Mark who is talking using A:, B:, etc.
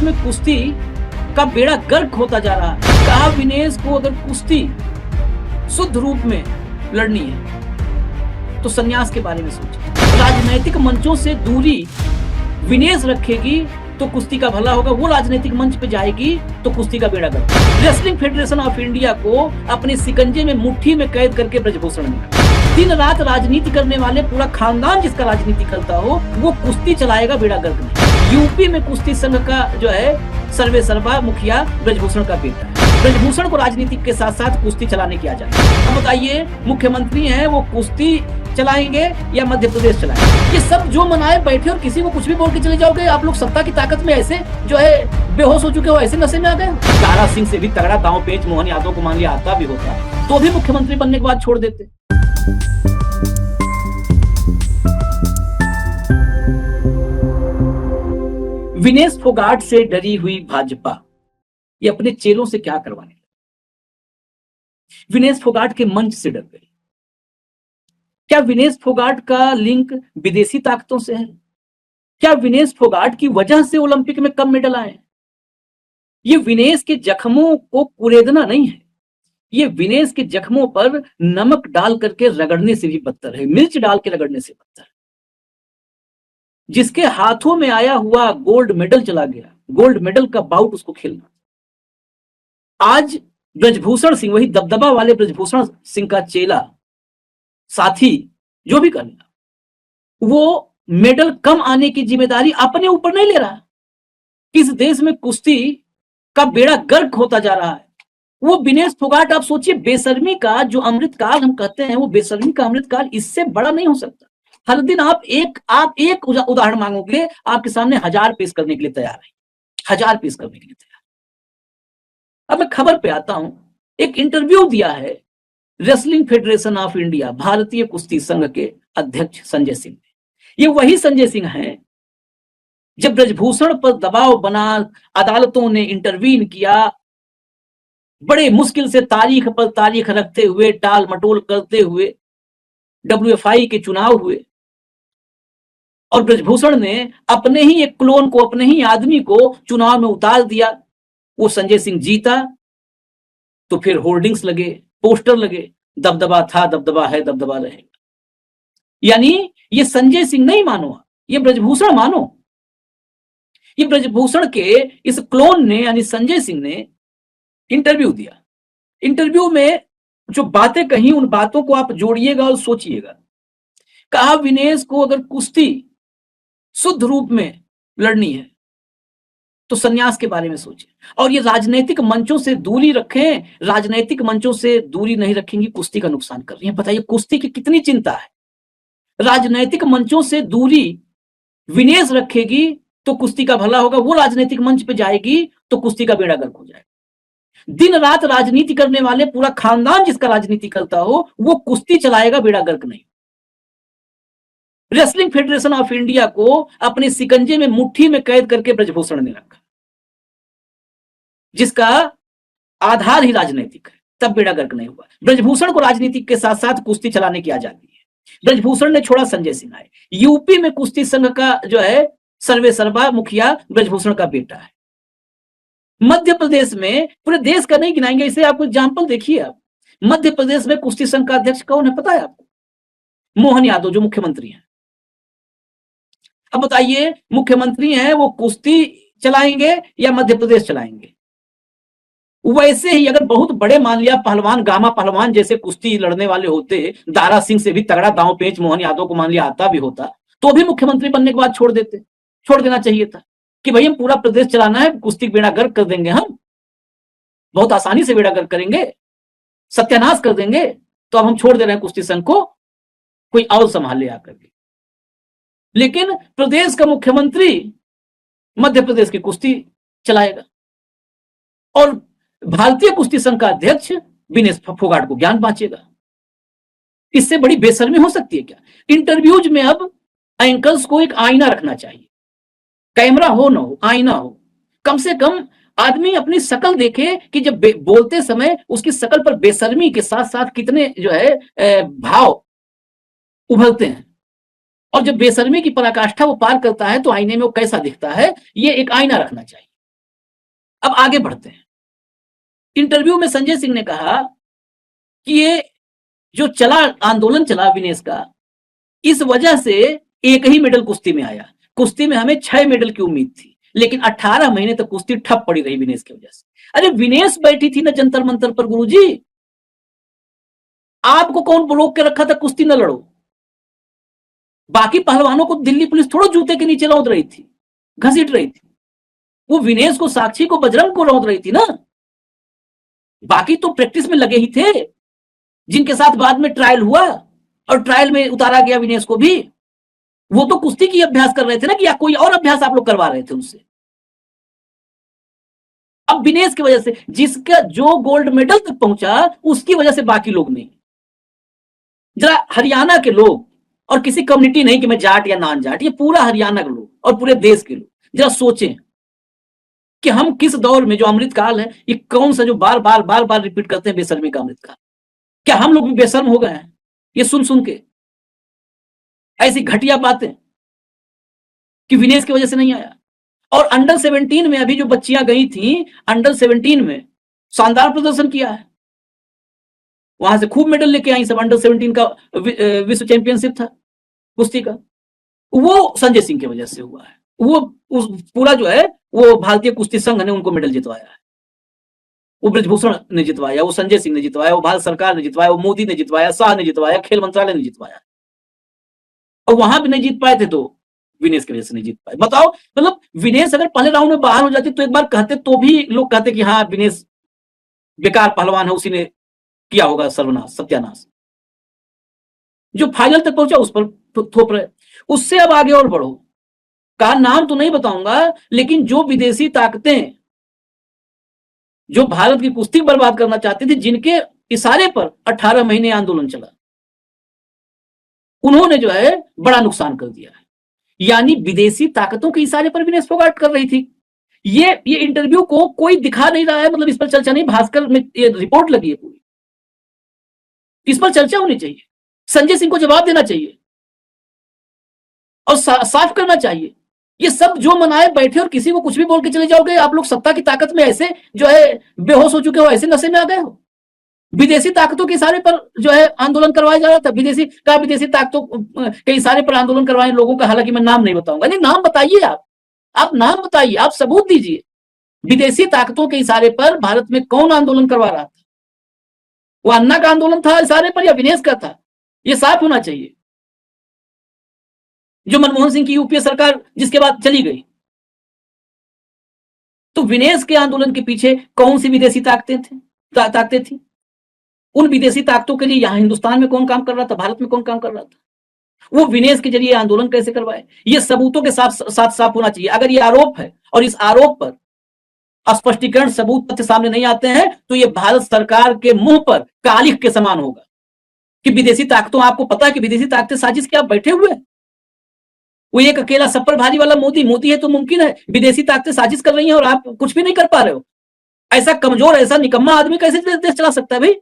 A: में कुश्ती का बेड़ा गर्क होता जा रहा है। कहा विनेश को अगर कुश्ती शुद्ध रूप में लड़नी है तो संन्यास के बारे में सोचे। राजनीतिक मंचों से दूरी विनेश रखेगी तो कुश्ती का भला होगा, वो राजनीतिक मंच पे जाएगी तो कुश्ती का बेड़ा गर्क। रेसलिंग फेडरेशन ऑफ इंडिया को अपने शिकंजे में मुट्ठी में कैद करके ब्रजभूषण ने दिन रात राजनीति करने वाले पूरा खानदान जिसका राजनीति करता हो वो कुश्ती चलाएगा, बेड़ा गर्क नहीं। यूपी में कुश्ती संघ का जो है सर्वे सर्वा मुखिया ब्रजभूषण का बेटा है। ब्रजभूषण को राजनीति के साथ साथ कुश्ती चलाने की आ जाए। अब बताइए, मुख्यमंत्री हैं वो कुश्ती चलाएंगे या मध्य प्रदेश चलाएंगे? ये सब जो मनाए बैठे और किसी को कुछ भी बोल के चले जाओगे। आप लोग सत्ता की ताकत में ऐसे जो है बेहोश हो चुके हो, ऐसे नशे में आ गए। दारा सिंह से भी तगड़ा दांव पेच मोहन यादव को मान लिया आता भी होता तो भी मुख्यमंत्री बनने के बाद छोड़ देते। विनेश फोगाट से डरी हुई भाजपा ये अपने चेलों से क्या करवाने लगी? विनेश फोगाट के मंच से डर गई। क्या विनेश फोगाट का लिंक विदेशी ताकतों से है? क्या विनेश फोगाट की वजह से ओलंपिक में कम मेडल आए? ये विनेश के जख्मों को कुरेदना नहीं है, ये विनेश के जख्मों पर नमक डाल करके रगड़ने से भी बदतर है, मिर्च डाल के रगड़ने से बदतर है। जिसके हाथों में आया हुआ गोल्ड मेडल चला गया, गोल्ड मेडल का बाउट उसको खेलना। आज ब्रजभूषण सिंह, वही दबदबा वाले ब्रजभूषण सिंह का चेला साथी जो भी कर लिया, वो मेडल कम आने की जिम्मेदारी अपने ऊपर नहीं ले रहा। इस देश में कुश्ती का बेड़ा गर्क होता जा रहा है। वो विनेश फोगाट, आप सोचिए, बेशर्मी का जो अमृतकाल हम कहते हैं, वो बेशर्मी का अमृतकाल इससे बड़ा नहीं हो सकता। हर दिन आप एक उदाहरण मांगोगे, आपके सामने 1000 पेश करने के लिए तैयार है, 1000 पेश करने के लिए तैयार। अब मैं खबर पे आता हूं। एक इंटरव्यू दिया है रेसलिंग फेडरेशन ऑफ इंडिया, भारतीय कुश्ती संघ के अध्यक्ष संजय सिंह ने। ये वही संजय सिंह हैं जब ब्रजभूषण पर दबाव बना, अदालतों ने इंटरवीन किया, बड़े मुश्किल से तारीख पर तारीख रखते हुए, टाल मटोल करते हुए WFI के चुनाव हुए और ब्रजभूषण ने अपने ही एक क्लोन को, अपने ही आदमी को चुनाव में उतार दिया। वो संजय सिंह जीता तो फिर होर्डिंग्स लगे, पोस्टर लगे, दबदबा था, दबदबा है, दबदबा रहेगा। यानी ये संजय सिंह नहीं मानो, ये ब्रजभूषण मानो। ये ब्रजभूषण के इस क्लोन ने यानी संजय सिंह ने इंटरव्यू दिया। इंटरव्यू में जो बातें कही, उन बातों को आप जोड़िएगा और सोचिएगा। कहा विनेश को अगर कुश्ती शुद्ध रूप में लड़नी है तो संन्यास के बारे में सोचें। और ये राजनीतिक मंचों से दूरी रखें, राजनीतिक मंचों से दूरी नहीं रखेंगी, कुश्ती का नुकसान कर रही है। बताइए कुश्ती की कितनी चिंता है। राजनीतिक मंचों से दूरी विनेश रखेगी तो कुश्ती का भला होगा, वो राजनीतिक मंच पे जाएगी तो कुश्ती का बेड़ा गर्क हो जाएगा। दिन रात राजनीति करने वाले पूरा खानदान जिसका राजनीति करता हो वो कुश्ती चलाएगा, बेड़ा गर्क नहीं। रेसलिंग फेडरेशन ऑफ इंडिया को अपने शिकंजे में मुट्ठी में कैद करके ब्रजभूषण ने रखा, जिसका आधार ही राजनीतिक है, तब बेड़ा गर्क नहीं हुआ। ब्रजभूषण को राजनीति के साथ साथ कुश्ती चलाने की आजादी है। ब्रजभूषण ने छोड़ा, संजय सिंह आए। यूपी में कुश्ती संघ का जो है सर्वे सर्वा मुखिया ब्रजभूषण का बेटा है। मध्य प्रदेश में, पूरे देश का नहीं गिनाएंगे इसे, आपको एग्जाम्पल देखिए। आप मध्य प्रदेश में कुश्ती संघ का अध्यक्ष कौन है पता है आपको? मोहन यादव, जो मुख्यमंत्री हैं। अब बताइए, मुख्यमंत्री हैं वो कुश्ती चलाएंगे या मध्य प्रदेश चलाएंगे? वैसे ही अगर बहुत बड़े मान लिया पहलवान, गामा पहलवान जैसे कुश्ती लड़ने वाले होते, दारा सिंह से भी तगड़ा दांव पेच मोहन यादव को मान लिया आता भी होता तो भी मुख्यमंत्री बनने के बाद छोड़ देना चाहिए था कि भाई हम पूरा प्रदेश चलाना है, कुश्ती बेड़ा गर्क कर देंगे, हम बहुत आसानी से बेड़ा गर्क करेंगे, सत्यानाश कर देंगे, तो अब हम छोड़ दे रहे हैं कुश्ती संघ को, कोई और संभाल ले आकर के। लेकिन प्रदेश का मुख्यमंत्री मध्य प्रदेश की कुश्ती चलाएगा और भारतीय कुश्ती संघ का अध्यक्ष विनेश फोगाट को ज्ञान बांचेगा। इससे बड़ी बेशर्मी हो सकती है क्या? इंटरव्यूज में अब एंकर्स को एक आईना रखना चाहिए, कैमरा हो ना हो, आईना हो, कम से कम आदमी अपनी शक्ल देखे कि जब बोलते समय उसकी शक्ल पर बेशर्मी के साथ साथ कितने जो है भाव उभरते हैं, और जब बेशर्मी की पराकाष्ठा वो पार करता है तो आईने में वो कैसा दिखता है, ये एक आईना रखना चाहिए। अब आगे बढ़ते हैं। इंटरव्यू में संजय सिंह ने कहा कि ये जो चला आंदोलन चला विनेश का, इस वजह से एक ही मेडल कुश्ती में आया। कुश्ती में हमें 6 मेडल की उम्मीद थी, लेकिन 18 महीने तक कुश्ती ठप पड़ी रही विनेश की वजह से। अरे विनेश बैठी थी ना जंतर मंतर पर गुरुजी, आपको कौन रोक के रखा था कुश्ती न लड़ो? बाकी पहलवानों को दिल्ली पुलिस थोड़ा जूते के नीचे लौट रही थी, घसीट रही थी। वो विनेश को, साक्षी को, बजरंग को लौट रही थी ना। बाकी तो प्रैक्टिस में लगे ही थे, जिनके साथ बाद में ट्रायल हुआ और ट्रायल में उतारा गया विनेश को भी। वो तो कुश्ती की अभ्यास कर रहे थे ना, कि या कोई और अभ्यास आप लोग करवा रहे थे उनसे? अब विनेश की वजह से जिसका जो गोल्ड मेडल तक पहुंचा, उसकी वजह से बाकी लोग नहीं। जरा हरियाणा के लोग, और किसी कम्युनिटी नहीं कि मैं जाट या नॉन जाट, ये पूरा हरियाणा के लोग और पूरे देश के लोग जरा सोचें कि हम किस दौर में, जो अमृतकाल है, ये कौन सा जो बार बार बार बार रिपीट करते हैं बेशर्मी का अमृतकाल। क्या हम लोग भी बेशर्म हो गए हैं ये सुन सुन के ऐसी घटिया बातें कि विनेश की वजह से नहीं आया? और अंडर 17 में अभी जो बच्चियां गई थी, अंडर 17 में शानदार प्रदर्शन किया है, वहां से खूब मेडल लेके आई सब। अंडर 17 का विश्व चैंपियनशिप था कुश्ती का, वो संजय सिंह की वजह से हुआ है। वो उस पूरा जो है, वो भारतीय कुश्ती संघ ने उनको मेडल जितवाया है। वो ब्रजभूषण ने जितवाया, वो संजय सिंह ने जितवाया, वो भारत सरकार ने जितवाया, वो मोदी ने जितवाया, शाह ने जितवाया, खेल मंत्रालय ने जितवाया। और वहां भी नहीं जीत पाए थे तो विनेश की वजह से नहीं जीत पाए। बताओ, मतलब विनेश अगर पहले राउंड में बाहर हो जाती तो एक बार कहते तो भी लोग कहते कि हाँ विनेश बेकार पहलवान है, उसी ने किया होगा सर्वनाश, सत्यानाश। जो फाइनल तक पहुंचा उस पर थोप रहे। उससे अब आगे और बढ़ो, का नाम तो नहीं बताऊंगा, लेकिन जो विदेशी ताकतें जो भारत की कुश्ती बर्बाद करना चाहती थी, जिनके इशारे पर 18 महीने आंदोलन चला, उन्होंने जो है बड़ा नुकसान कर दिया है। यानी विदेशी ताकतों के इशारे पर विनेश फोगाट कर रही थी। ये इंटरव्यू को कोई दिखा नहीं रहा है, मतलब इस पर चर्चा नहीं, भास्कर में ये रिपोर्ट लगी है पूरी, इस पर चर्चा होनी चाहिए। संजय सिंह को जवाब देना चाहिए और साफ करना चाहिए। ये सब जो मनाए बैठे और किसी को कुछ भी बोल के चले जाओगे, आप लोग सत्ता की ताकत में ऐसे जो है बेहोश हो चुके हो, ऐसे नशे में आ गए हो। विदेशी ताकतों के इशारे पर जो है आंदोलन करवाया जा रहा था। विदेशी ताकतों के इशारे पर आंदोलन करवाए लोगों का, हालांकि मैं नाम नहीं बताऊंगा। नहीं, नाम बताइए, आप नाम बताइए, आप सबूत दीजिए। विदेशी ताकतों के इशारे पर भारत में कौन आंदोलन करवा रहा था? वो अन्ना का आंदोलन था इशारे पर या विनेश का था? ये साफ होना चाहिए। जो मनमोहन सिंह की यूपीए सरकार जिसके बाद चली गई, तो विनेश के आंदोलन के पीछे कौन सी विदेशी ताकतें थी? उन विदेशी ताकतों के लिए यहां हिंदुस्तान में कौन काम कर रहा था, भारत में कौन काम कर रहा था? वो विनेश के जरिए आंदोलन कैसे करवाए? ये सबूतों के साथ साफ होना चाहिए। अगर ये आरोप है और इस आरोप पर स्पष्टीकरण, सबूत, तथ्य सामने नहीं आते हैं, तो ये भारत सरकार के मुंह पर कालिख के समान होगा कि विदेशी ताकतों, आपको पता है कि विदेशी ताकतें साजिश के आप बैठे हुए हैं। वो एक अकेला सप्पर भारी वाला मोदी है तो मुमकिन है, विदेशी ताकतें साजिश कर रही हैं और आप कुछ भी नहीं कर पा रहे हो। ऐसा कमजोर, ऐसा निकम्मा आदमी कैसे देश चला सकता है भाई?